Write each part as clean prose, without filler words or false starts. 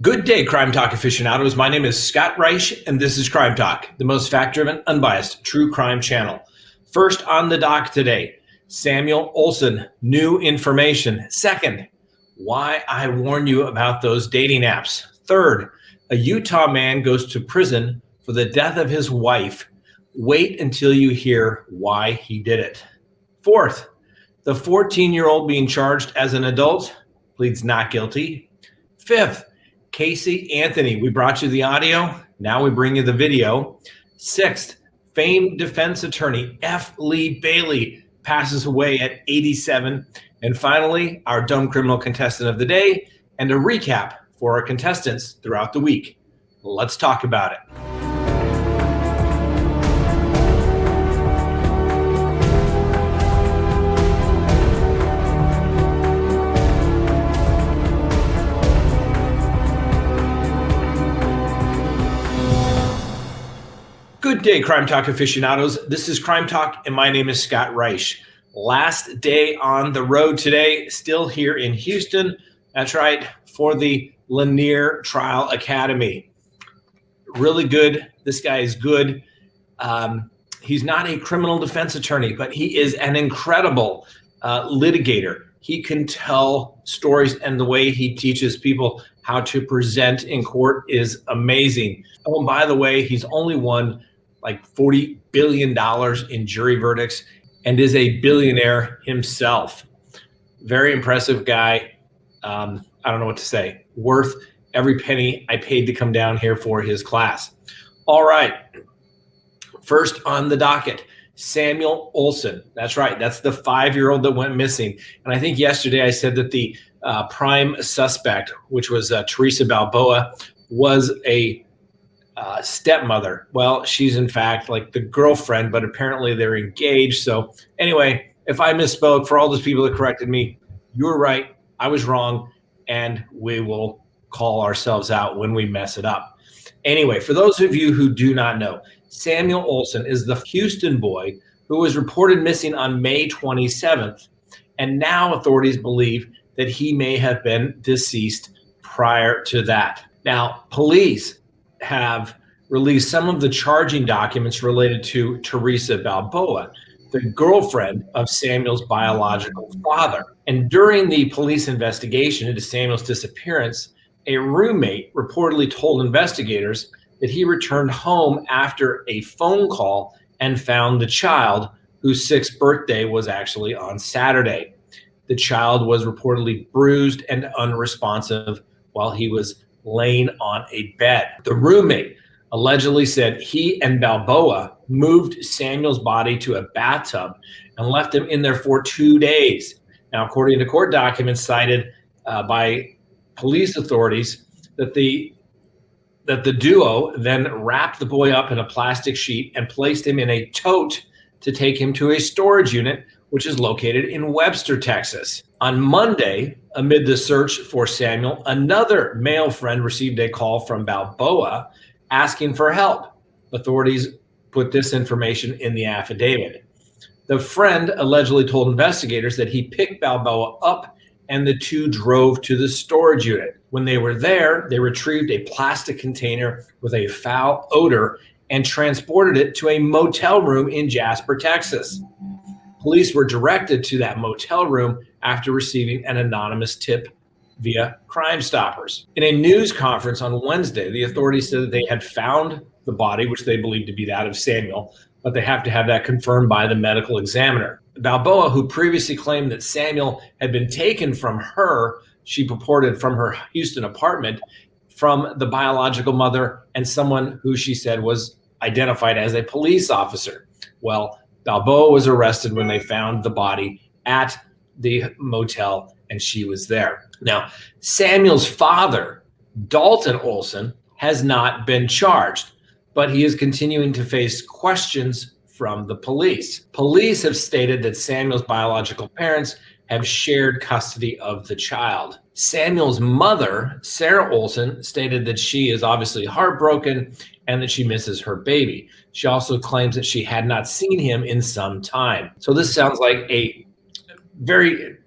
Good day, Crime Talk aficionados. My name is Scott Reisch, and this is Crime Talk, the most fact-driven, unbiased, true crime channel. First on the dock today, Samuel Olson, new information. Second, why I warn you about those dating apps. Third, a Utah man goes to prison for the death of his wife. Wait until you hear why he did it. Fourth, the 14-year-old being charged as an adult pleads not guilty. Fifth, Casey Anthony, we brought you the audio. Now we bring you the video. Sixth, famed defense attorney F. Lee Bailey passes away at 87. And finally, our dumb criminal contestant of the day and a recap for our contestants throughout the week. Let's talk about it. Good day, Crime Talk aficionados. This is Crime Talk, and my name is Scott Reisch. Last day on the road today, still here in Houston. That's right, for the Lanier Trial Academy. Really good. This guy is good. He's not a criminal defense attorney, but he is an incredible litigator. He can tell stories, and the way he teaches people how to present in court is amazing. Oh, and by the way, he's only won like $40 billion in jury verdicts and is a billionaire himself. Very impressive guy. I don't know what to say. Worth every penny I paid to come down here for his class. All right. First on the docket, Samuel Olson. That's right. That's the 5-year-old that went missing. And I think yesterday I said that the prime suspect, which was Teresa Balboa, was a stepmother. Well, she's in fact like the girlfriend, but apparently they're engaged. So anyway, if I misspoke, for all those people that corrected me, you were right, I was wrong, and we will call ourselves out when we mess it up. Anyway, for those of you who do not know, Samuel Olson is the Houston boy who was reported missing on May 27th, and now authorities believe that he may have been deceased prior to that. Now, police have released some of the charging documents related to Teresa Balboa, the girlfriend of Samuel's biological father. And during the police investigation into Samuel's disappearance, a roommate reportedly told investigators that he returned home after a phone call and found the child, whose 6th birthday was actually on Saturday. The child was reportedly bruised and unresponsive while he was laying on a bed. The roommate allegedly said he and Balboa moved Samuel's body to a bathtub and left him in there for 2 days. Now, according to court documents cited by police authorities, that the duo then wrapped the boy up in a plastic sheet and placed him in a tote to take him to a storage unit, which is located in Webster, Texas. On Monday, amid the search for Samuel, another male friend received a call from Balboa asking for help. Authorities put this information in the affidavit. The friend allegedly told investigators that he picked Balboa up and the two drove to the storage unit. When they were there, they retrieved a plastic container with a foul odor and transported it to a motel room in Jasper, Texas. Police were directed to that motel room after receiving an anonymous tip via Crime Stoppers. In a news conference on Wednesday, the authorities said that they had found the body, which they believed to be that of Samuel, but they have to have that confirmed by the medical examiner. Balboa, who previously claimed that Samuel had been taken from her, she purported from her Houston apartment, from the biological mother and someone who she said was identified as a police officer. Well, Balboa was arrested when they found the body at the motel, and she was there. Now, Samuel's father, Dalton Olson, has not been charged, but he is continuing to face questions from the police. Police have stated that Samuel's biological parents have shared custody of the child. Samuel's mother, Sarah Olson, stated that she is obviously heartbroken and that she misses her baby. She also claims that she had not seen him in some time. So this sounds like a very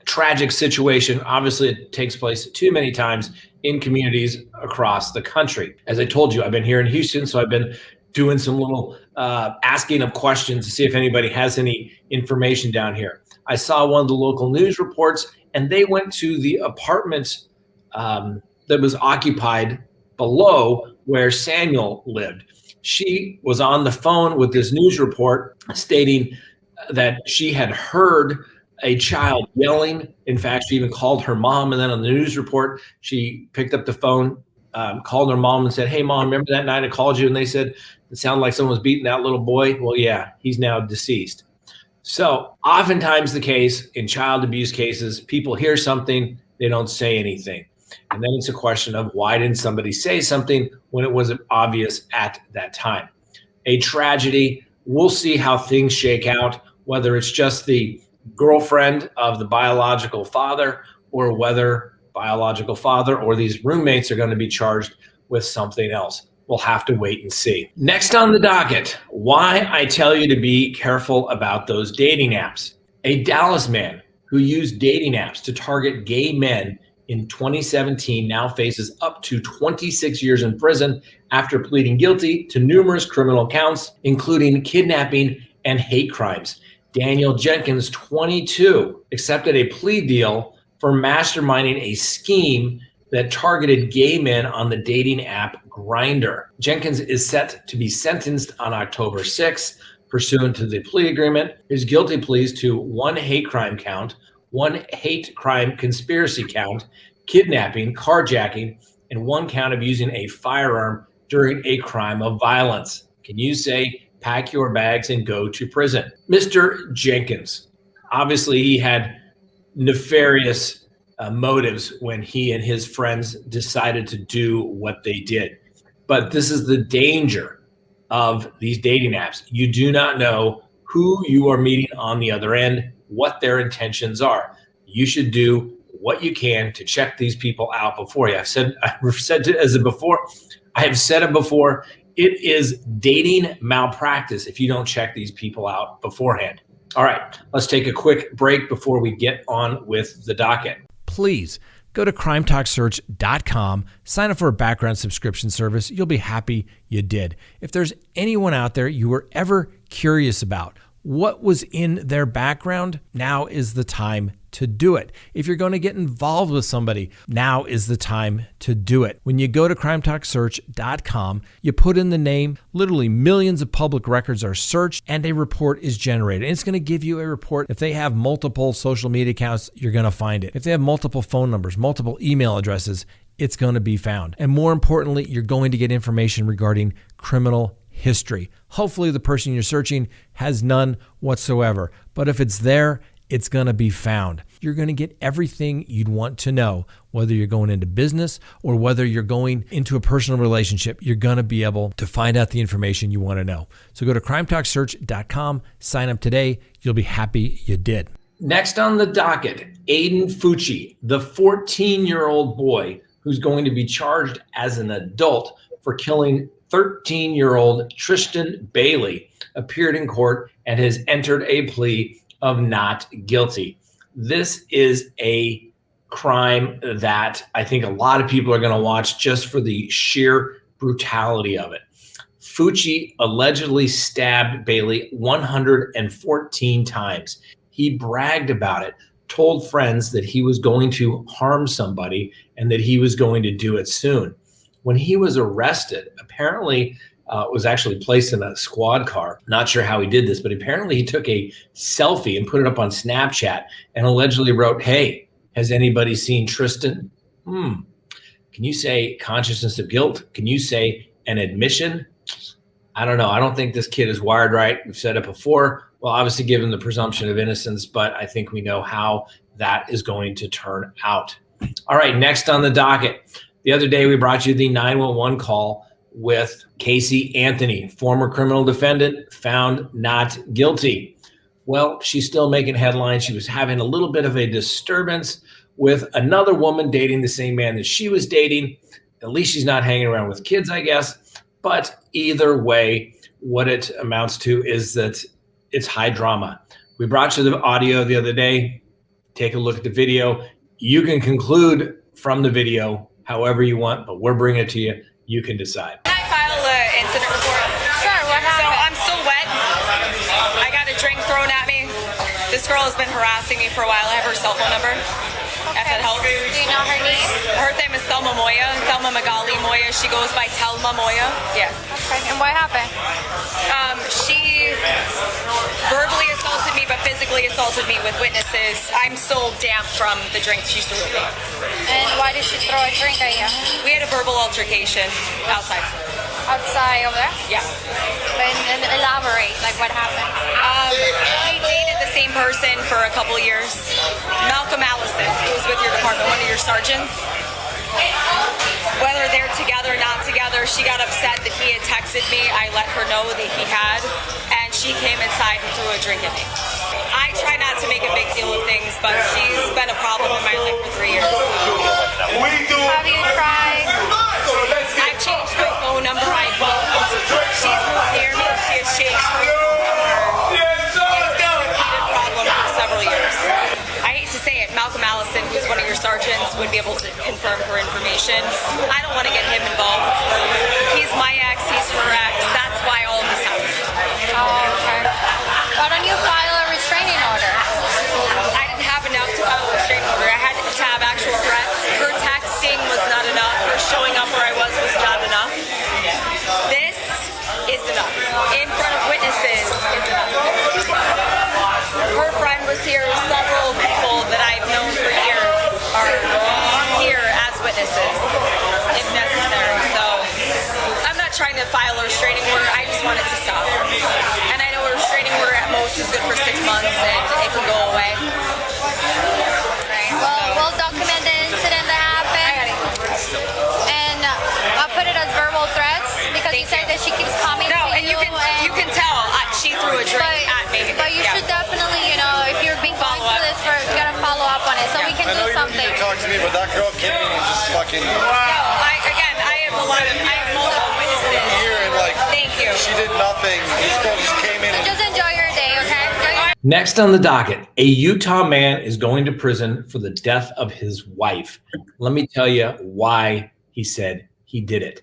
tragic situation. Obviously, it takes place too many times in communities across the country. As I told you, I've been here in Houston, so I've been doing some little asking of questions to see if anybody has any information down here. I saw one of the local news reports, and they went to the apartment that was occupied below where Samuel lived. She was on the phone with this news report stating that she had heard a child yelling. In fact, she even called her mom, and then on the news report, she picked up the phone, called her mom and said, "Hey, Mom, remember that night I called you?" And they said, "It sounded like someone was beating that little boy." Well, yeah, he's now deceased. So oftentimes the case in child abuse cases, people hear something, they don't say anything. And then it's a question of why didn't somebody say something when it wasn't obvious at that time? A tragedy. We'll see how things shake out, whether it's just the girlfriend of the biological father or whether biological father or these roommates are going to be charged with something else. We'll have to wait and see. Next on the docket, why I tell you to be careful about those dating apps. A Dallas man who used dating apps to target gay men in 2017 now faces up to 26 years in prison after pleading guilty to numerous criminal counts, including kidnapping and hate crimes. Daniel Jenkins, 22, accepted a plea deal for masterminding a scheme that targeted gay men on the dating app Grindr. Jenkins is set to be sentenced on October 6th, pursuant to the plea agreement. His guilty pleas to one hate crime count, one hate crime conspiracy count, kidnapping, carjacking, and one count of using a firearm during a crime of violence. Can you say, pack your bags and go to prison? Mr. Jenkins, obviously he had nefarious motives when he and his friends decided to do what they did. But this is the danger of these dating apps. You do not know who you are meeting on the other end, what their intentions are. You should do what you can to check these people out before you. I have said it before. It is dating malpractice if you don't check these people out beforehand. All right, let's take a quick break before we get on with the docket. Please go to CrimeTalkSearch.com, sign up for a background subscription service. You'll be happy you did. If there's anyone out there you were ever curious about what was in their background, now is the time to do it. If you're going to get involved with somebody, now is the time to do it. When you go to CrimeTalkSearch.com, you put in the name, literally millions of public records are searched, and a report is generated. And it's going to give you a report. If they have multiple social media accounts, you're going to find it. If they have multiple phone numbers, multiple email addresses, it's going to be found. And more importantly, you're going to get information regarding criminal history. Hopefully the person you're searching has none whatsoever. But if it's there, it's going to be found. You're going to get everything you'd want to know, whether you're going into business or whether you're going into a personal relationship. You're going to be able to find out the information you want to know. So go to CrimeTalkSearch.com, sign up today. You'll be happy you did. Next on the docket, Aiden Fuchi, the 14-year-old boy who's going to be charged as an adult for killing 13-year-old Tristan Bailey, appeared in court and has entered a plea of not guilty. This is a crime that I think a lot of people are going to watch just for the sheer brutality of it. Fuchi allegedly stabbed Bailey 114 times. He bragged about it, told friends that he was going to harm somebody and that he was going to do it soon. When he was arrested, apparently was actually placed in a squad car. Not sure how he did this, but apparently he took a selfie and put it up on Snapchat and allegedly wrote, "Hey, has anybody seen Tristan?" Can you say consciousness of guilt? Can you say an admission? I don't know. I don't think this kid is wired right. We've said it before. Well, obviously given the presumption of innocence, but I think we know how that is going to turn out. All right, next on the docket. The other day we brought you the 911 call with Casey Anthony, former criminal defendant, found not guilty. Well, she's still making headlines. She was having a little bit of a disturbance with another woman dating the same man that she was dating. At least she's not hanging around with kids, I guess. But either way, what it amounts to is that it's high drama. We brought you the audio the other day. Take a look at the video. You can conclude from the video however you want, but we're bringing it to you. You can decide. Can I file an incident report? Sure, what happened? So I'm still wet. I got a drink thrown at me. This girl has been harassing me for a while. I have her cell phone number. If that helps. Do you know her name? Her name is Thelma Moya. Thelma Magali Moya. She goes by Thelma Moya. Yeah. Okay, and what happened? She verbally assaulted me, but physically assaulted me with witnesses. I'm still damp from the drink she threw at me. And why did she throw a drink at you? We had a verbal altercation outside. Outside over there? Yeah. And elaborate, like what happened? We dated the same person for a couple years. Malcolm Allison, who was with your department, one of your sergeants. Whether they're together or not together, she got upset that he had texted me. I let her know that he had, and she came inside and threw a drink at me. I try not to make a big deal of things, but she's been a problem in my life for 3 years. Have you tried? I've changed my phone number. I moved. She's moved near me. She has changed her phone number. It's been a repeated problem for several years. I hate to say it, Malcolm Allison, who's one of your sergeants, would be able to confirm her information. I don't want to get him involved. He's my ex, he's her ex. That's why all of this happened. Oh, okay. Why don't you file a restraining order? I didn't have enough to file a restraining order. I had to have actual threats. Her texting was not enough. Her showing up where I was not enough. This is enough. In front of witnesses is enough. Her friend was here. Several people that I've known for years are here as witnesses, if necessary. So I'm not trying to file a restraining order. I just want it to stop. And I know a restraining order at most is good for 6 months, and it can go away. Right. Well, we'll document the incident that happened. And I'll put it as verbal threats because you said that she keeps coming No, to and you can tell she threw a drink at me. But you should definitely, if you're being going Follow up. through this, you gotta follow up on it so we can I know do you something. need to talk to me, but that girl came in and just fucking No, I have multiple witnesses. here and like Thank you. she did nothing. This girl just came in and Just enjoy your day, okay? Next on the docket, a Utah man is going to prison for the death of his wife. Let me tell you why he said he did it.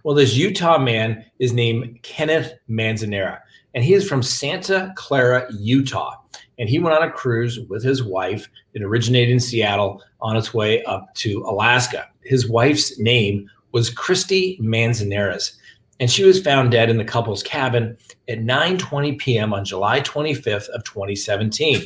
Well, this Utah man is named Kenneth Manzanera, and he is from Santa Clara, Utah. And he went on a cruise with his wife. It originated in Seattle on its way up to Alaska. His wife's name was Christy Manzanares, and she was found dead in the couple's cabin at 9:20 p.m. on July 25th of 2017.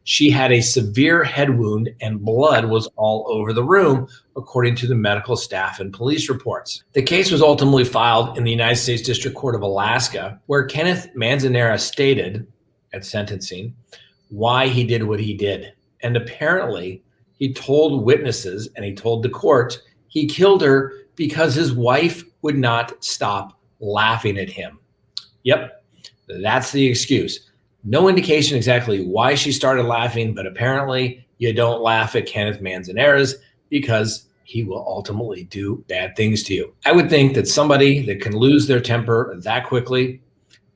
She had a severe head wound and blood was all over the room, according to the medical staff and police reports. The case was ultimately filed in the United States District Court of Alaska, where Kenneth Manzanera stated at sentencing why he did what he did. And apparently he told witnesses and he told the court he killed her because his wife would not stop laughing at him. Yep, that's the excuse. No indication exactly why she started laughing, but apparently you don't laugh at Kenneth Manzanares because he will ultimately do bad things to you. I would think that somebody that can lose their temper that quickly,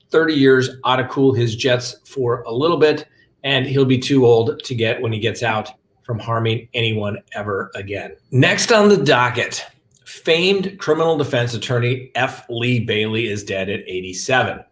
30 years ought to cool his jets for a little bit, and he'll be too old to get when he gets out from harming anyone ever again. Next on the docket, famed criminal defense attorney F. Lee Bailey is dead at 87.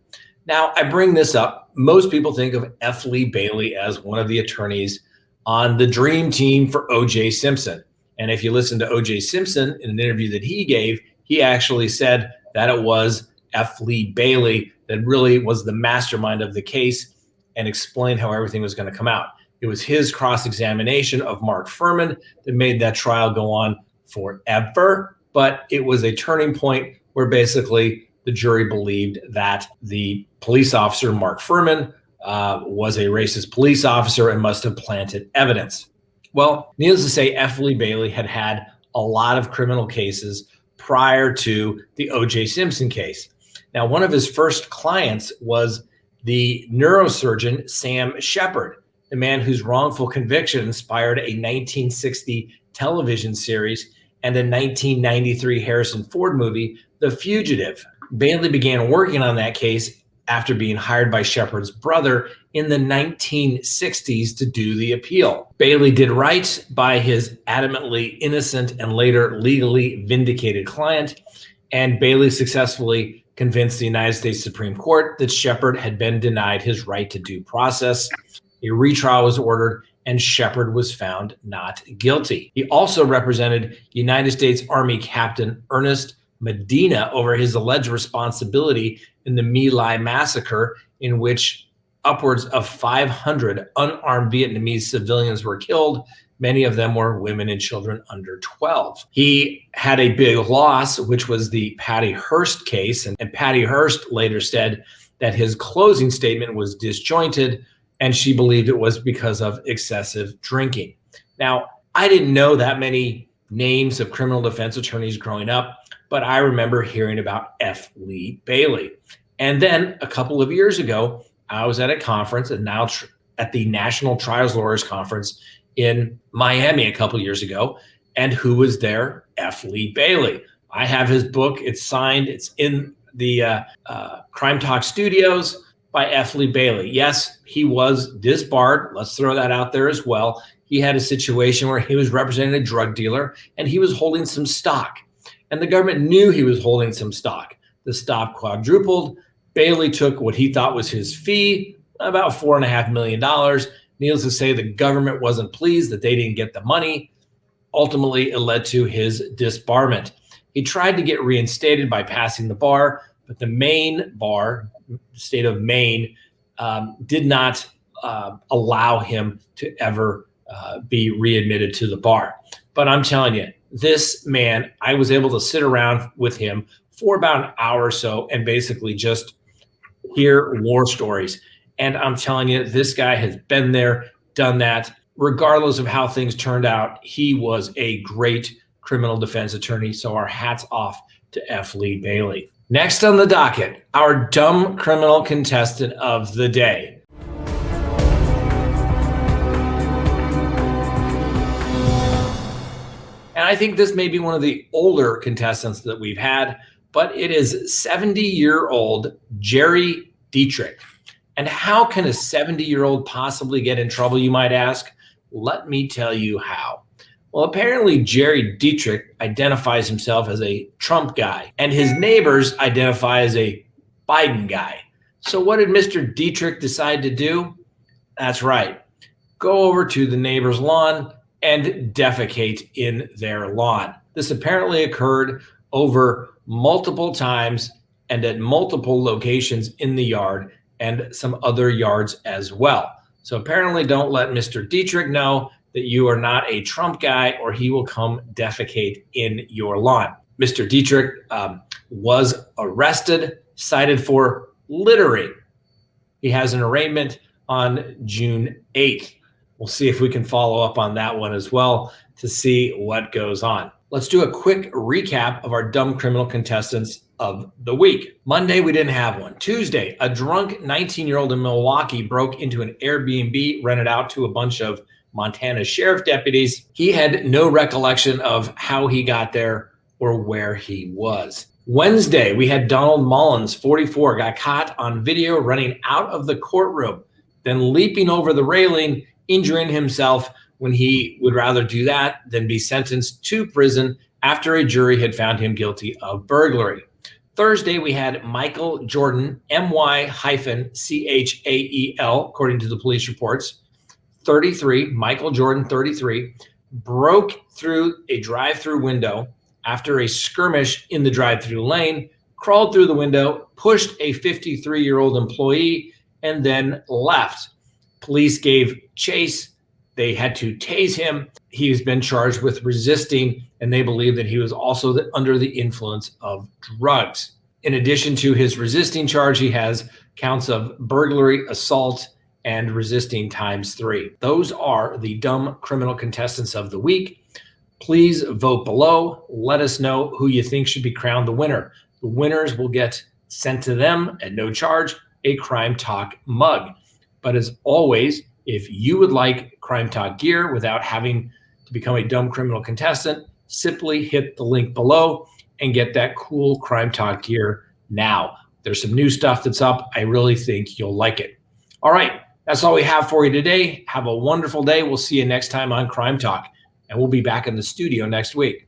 Now, I bring this up. Most people think of F. Lee Bailey as one of the attorneys on the dream team for O.J. Simpson. And if you listen to O.J. Simpson in an interview that he gave, he actually said that it was F. Lee Bailey that really was the mastermind of the case and explained how everything was going to come out. It was his cross-examination of Mark Furman that made that trial go on forever, but it was a turning point where basically the jury believed that the police officer, Mark Furman, was a racist police officer and must have planted evidence. Well, needless to say, F. Lee Bailey had had a lot of criminal cases prior to the O.J. Simpson case. Now, one of his first clients was the neurosurgeon Sam Shepard, the man whose wrongful conviction inspired a 1960 television series and a 1993 Harrison Ford movie, The Fugitive. Bailey began working on that case after being hired by Shepard's brother, in the 1960s to do the appeal. Bailey did right by his adamantly innocent and later legally vindicated client, and Bailey successfully convinced the United States Supreme Court that Shepard had been denied his right to due process. A retrial was ordered, and Shepard was found not guilty. He also represented United States Army Captain Ernest Medina over his alleged responsibility in the My Lai massacre, in which upwards of 500 unarmed Vietnamese civilians were killed. Many of them were women and children under 12. He had a big loss, which was the Patty Hearst case. And Patty Hearst later said that his closing statement was disjointed, and she believed it was because of excessive drinking. Now, I didn't know that many names of criminal defense attorneys growing up, but I remember hearing about F. Lee Bailey. And then a couple of years ago, I was at a conference at the National Trials Lawyers Conference in Miami a couple years ago. And who was there? F. Lee Bailey. I have his book. It's signed. It's in the Crime Talk studios by F. Lee Bailey. Yes, he was disbarred. Let's throw that out there as well. He had a situation where he was representing a drug dealer and he was holding some stock. And the government knew he was holding some stock. The stock quadrupled. Bailey took what he thought was his fee, about $4.5 million. Needless to say, the government wasn't pleased that they didn't get the money. Ultimately, it led to his disbarment. He tried to get reinstated by passing the bar, but the Maine bar, state of Maine, did not allow him to ever be readmitted to the bar. But I'm telling you, this man, I was able to sit around with him for about an hour or so and basically just hear war stories. And I'm telling you, this guy has been there, done that. Regardless of how things turned out, he was a great criminal defense attorney. So our hats off to F. Lee Bailey. Next on the docket, our dumb criminal contestant of the day. And I think this may be one of the older contestants that we've had, but it is 70-year-old Jerry Dietrich. And how can a 70-year-old possibly get in trouble, you might ask? Let me tell you how. Well, apparently Jerry Dietrich identifies himself as a Trump guy, and his neighbors identify as a Biden guy. So what did Mr. Dietrich decide to do? That's right. Go over to the neighbor's lawn and defecate in their lawn. This apparently occurred over multiple times and at multiple locations in the yard and some other yards as well. So apparently don't let Mr. Dietrich know that you are not a Trump guy or he will come defecate in your lawn. Mr. Dietrich was arrested, cited for littering. He has an arraignment on June 8th. We'll see if we can follow up on that one as well to see what goes on. Let's do a quick recap of our dumb criminal contestants of the week. Monday, we didn't have one. Tuesday, a drunk 19-year-old in Milwaukee broke into an Airbnb rented out to a bunch of Montana sheriff deputies. He had no recollection of how he got there or where he was. Wednesday, we had Donald Mullins, 44, got caught on video running out of the courtroom, then leaping over the railing, injuring himself when he would rather do that than be sentenced to prison after a jury had found him guilty of burglary. Thursday, we had Michael Jordan, MY-CHAEL, according to the police reports, 33, Michael Jordan, 33, broke through a drive-through window after a skirmish in the drive-through lane, crawled through the window, pushed a 53-year-old employee, and then left. Police gave chase. They had to tase him. He's been charged with resisting, and they believe that he was also under the influence of drugs. In addition to his resisting charge, he has counts of burglary, assault, and resisting ×3. Those are the dumb criminal contestants of the week. Please vote below. Let us know who you think should be crowned the winner. The winners will get sent to them at no charge a Crime Talk mug. But as always, if you would like Crime Talk gear without having to become a dumb criminal contestant, simply hit the link below and get that cool Crime Talk gear now. There's some new stuff that's up. I really think you'll like it. All right, That's all we have for you today. Have a wonderful day. We'll see you next time on Crime Talk, and we'll be back in the studio next week.